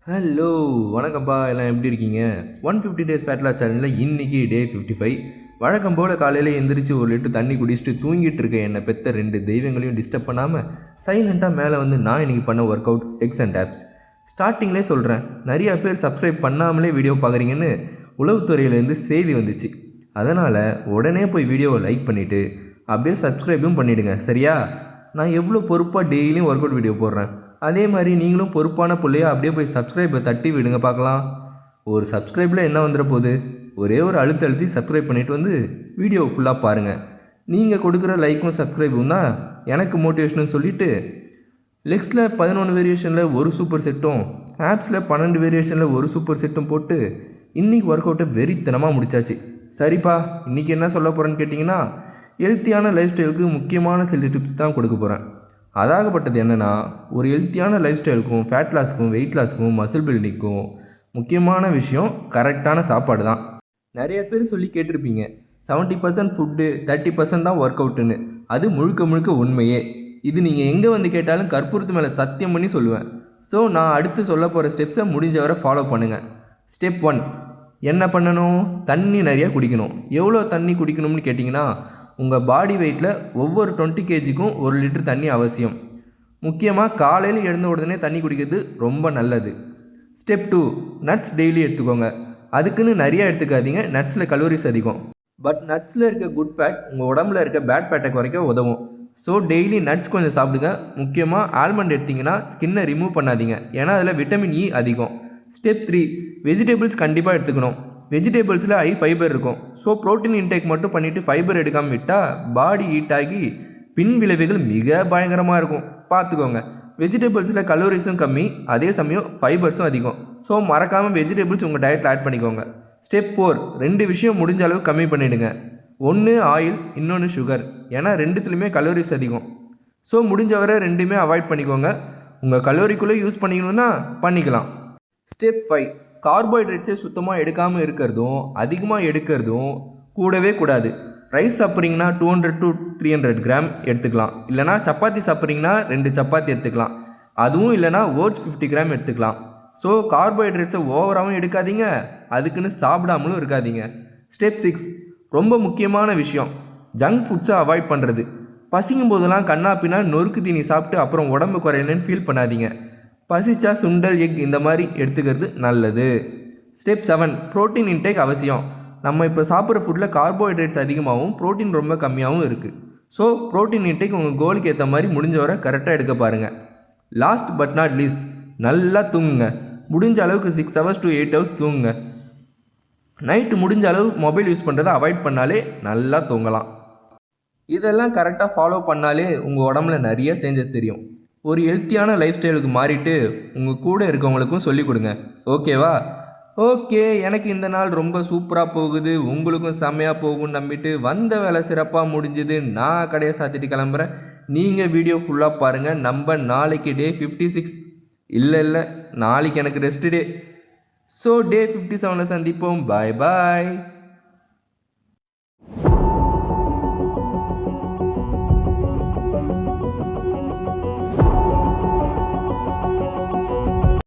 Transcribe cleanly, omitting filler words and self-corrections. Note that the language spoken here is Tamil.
ஹலோ வணக்கம்ப்பா, எல்லாம் எப்படி இருக்கீங்க? 150 டேஸ் ஃபேட் லாஸ் சேலஞ்சில் இன்றைக்கி டே 55. வழக்கம் போல் காலையில் எந்திரிச்சு 1 லிட்டர் தண்ணி குடிச்சிட்டு தூங்கிட்டு இருக்க என்னை பெற்ற 2 தெய்வங்களையும் டிஸ்டர்ப் பண்ணாமல் சைலண்ட்டாக மேலே வந்து நான் இன்றைக்கி பண்ண work out X and apps. ஸ்டார்டிங்லேயே சொல்கிறேன், நிறையா பேர் சப்ஸ்கிரைப் பண்ணாமலே வீடியோ பார்க்குறீங்கன்னு உளவுத்துறையிலேருந்து செய்தி வந்துச்சு. அதனால் உடனே போய் வீடியோவை லைக் பண்ணிவிட்டு அப்படியே சப்ஸ்கிரைபும் பண்ணிவிடுங்க, சரியா? நான் எவ்வளோ பொறுப்பாக டெய்லியும் ஒர்க் அவுட் வீடியோ போடுறேன், அதே மாதிரி நீங்களும் பொறுப்பான பிள்ளையா அப்படியே போய் சப்ஸ்கிரைபை தட்டி விடுங்க பார்க்கலாம். ஒரு சப்ஸ்கிரைபில் என்ன வந்துட போகுது? ஒரே ஒரு அழுத்தி சப்ஸ்கிரைப் பண்ணிவிட்டு வந்து வீடியோ ஃபுல்லாக பாருங்கள். நீங்கள் கொடுக்குற லைக்கும் சப்ஸ்கிரைபும் தான் எனக்கு மோட்டிவேஷனும் சொல்லிவிட்டு லெக்ஸில் 11 வேரியேஷனில் ஒரு சூப்பர் செட்டும் ஆப்ஸில் 12 வேரியேஷனில் ஒரு சூப்பர் செட்டும் போட்டு இன்றைக்கி ஒர்க் அவுட்டை வெறித்தனமாக முடிச்சாச்சு. சரிப்பா, இன்றைக்கி என்ன சொல்ல போகிறேன்னு கேட்டிங்கன்னா, ஹெல்த்தியான லைஃப் ஸ்டைலுக்கு முக்கியமான சில டிப்ஸ் தான் கொடுக்க போகிறேன். அதாகப்பட்டது என்னென்னா, ஒரு ஹெல்த்தியான லைஃப் ஸ்டைலுக்கும் ஃபேட் லாஸுக்கும் வெயிட் லாஸுக்கும் மசில் பில்டிங்க்கும் முக்கியமான விஷயம் கரெக்டான சாப்பாடு தான். நிறைய பேர் சொல்லி கேட்டிருப்பீங்க, 70% ஃபுட்டு 30% தான் ஒர்க் அவுட்டுன்னு. அது முழுக்க முழுக்க உண்மையே. இது நீங்கள் எங்கே வந்து கேட்டாலும் கற்பூரத்து மேலே சத்தியம் பண்ணி சொல்லுவேன். ஸோ நான் அடுத்து சொல்ல போகிற ஸ்டெப்ஸை முடிஞ்ச வரை ஃபாலோ பண்ணுங்கள். ஸ்டெப் 1, என்ன பண்ணணும்? தண்ணி நிறையா குடிக்கணும். எவ்வளோ தண்ணி குடிக்கணும்னு கேட்டிங்கன்னா, உங்கள் பாடி வெயிட்டில் ஒவ்வொரு 20 கேஜிக்கும் 1 லிட்டர் தண்ணி அவசியம். முக்கியமாக காலையில் எழுந்த உடனே தண்ணி குடிக்கிறது ரொம்ப நல்லது. ஸ்டெப் 2, நட்ஸ் டெய்லி எடுத்துக்கோங்க. அதுக்குன்னு நிறையா எடுத்துக்காதீங்க, நட்ஸில் கலோரிஸ் அதிகம். பட் நட்ஸில் இருக்க குட் ஃபேட் உங்கள் உடம்புல இருக்க பேட் ஃபேட்டை குறைக்க உதவும். ஸோ டெய்லி நட்ஸ் கொஞ்சம் சாப்பிடுங்க. முக்கியமாக ஆல்மண்ட் எடுத்திங்கன்னா ஸ்கின்னை ரிமூவ் பண்ணாதீங்க, ஏன்னா அதில் விட்டமின் இ அதிகம். ஸ்டெப் 3, வெஜிடபிள்ஸ் கண்டிப்பாக எடுத்துக்கணும். வெஜிடபிள்ஸில் ஹை ஃபைபர் இருக்கும். ஸோ ப்ரோட்டீன் இன்டேக் மட்டும் பண்ணிவிட்டு ஃபைபர் எடுக்காமல் விட்டால் பாடி ஹீட் ஆகி பின் விளைவுகள் மிக பயங்கரமாக இருக்கும், பார்த்துக்கோங்க. வெஜிடபிள்ஸில் கலோரிஸும் கம்மி, அதே சமயம் ஃபைபர்ஸும் அதிகம். ஸோ மறக்காமல் வெஜிடபிள்ஸ் உங்கள் டயட்டில் ஆட் பண்ணிக்கோங்க. ஸ்டெப் 4, 2 விஷயம் முடிஞ்ச அளவு கம்மி பண்ணிவிடுங்க. ஒன்று ஆயில், இன்னொன்று சுகர். ஏன்னா ரெண்டுத்துலையுமே கலோரிஸ் அதிகம். ஸோ முடிஞ்ச வரை ரெண்டுமே அவாய்ட் பண்ணிக்கோங்க. உங்கள் கலோரிக்குள்ளே யூஸ் பண்ணிக்கணுன்னா பண்ணிக்கலாம். ஸ்டெப் 5, கார்போஹைட்ரேட்ஸை சுத்தமாக எடுக்காமல் இருக்கிறதும் அதிகமாக எடுக்கிறதும் கூடவே கூடாது. ரைஸ் சாப்பிட்றீங்கன்னா 200 to 300 கிராம் எடுத்துக்கலாம். இல்லைனா சப்பாத்தி சாப்பிட்றீங்கன்னா 2 சப்பாத்தி எடுத்துக்கலாம். அதுவும் இல்லைனா ஓட்ஸ் 50 கிராம் எடுத்துக்கலாம். ஸோ கார்போஹைட்ரேட்ஸை ஓவராகவும் எடுக்காதீங்க, அதுக்குன்னு சாப்பிடாமலும் இருக்காதீங்க. ஸ்டெப் 6, ரொம்ப முக்கியமான விஷயம், ஜங்க் ஃபுட்ஸை அவாய்ட் பண்ணுறது. பசிக்கும் போதெல்லாம் கண்ணாப்பினா நொறுக்கு தீனி சாப்பிட்டு அப்புறம் உடம்பு குறையலன்னு ஃபீல் பண்ணாதீங்க. பசிச்சா சுண்டல், எக் இந்த மாதிரி எடுத்துக்கிறது நல்லது. ஸ்டெப் 7, ப்ரோட்டீன் இன்டேக் அவசியம். நம்ம இப்போ சாப்பிட்ற ஃபுட்டில் கார்போஹைட்ரேட்ஸ் அதிகமாகவும் ப்ரோட்டீன் ரொம்ப கம்மியாகவும் இருக்குது. ஸோ ப்ரோட்டீன் இன்டேக் உங்கள் கோலுக்கு ஏற்ற மாதிரி முடிஞ்ச வரை கரெக்டாக எடுக்க பாருங்கள். லாஸ்ட் பட் நாட் லீஸ்ட், நல்லா தூங்குங்க. முடிஞ்ச அளவுக்கு 6 hours to 8 hours தூங்குங்க. நைட்டு முடிஞ்ச அளவு மொபைல் யூஸ் பண்ணுறதை அவாய்ட் பண்ணாலே நல்லா தூங்கலாம். இதெல்லாம் கரெக்டாக ஃபாலோ பண்ணாலே உங்கள் உடம்புல நிறைய சேஞ்சஸ் தெரியும். ஒரு ஹெல்த்தியான லைஃப் ஸ்டைலுக்கு மாறிட்டு உங்கள் கூட இருக்கவங்களுக்கும் சொல்லிக் கொடுங்க, ஓகேவா? ஓகே, எனக்கு இந்த நாள் ரொம்ப சூப்பராக போகுது, உங்களுக்கும் செம்மையாக போகும்னு நம்பிட்டு வந்த வேலை சிறப்பாக முடிஞ்சுது. நான் கடையை சாத்திட்டு கிளம்புறேன். நீங்கள் வீடியோ ஃபுல்லாக பாருங்கள். நம்ம நாளைக்கு டே 56 இல்லை நாளைக்கு எனக்கு ரெஸ்ட் டே. ஸோ டே 57 சந்திப்போம். பாய் பாய்.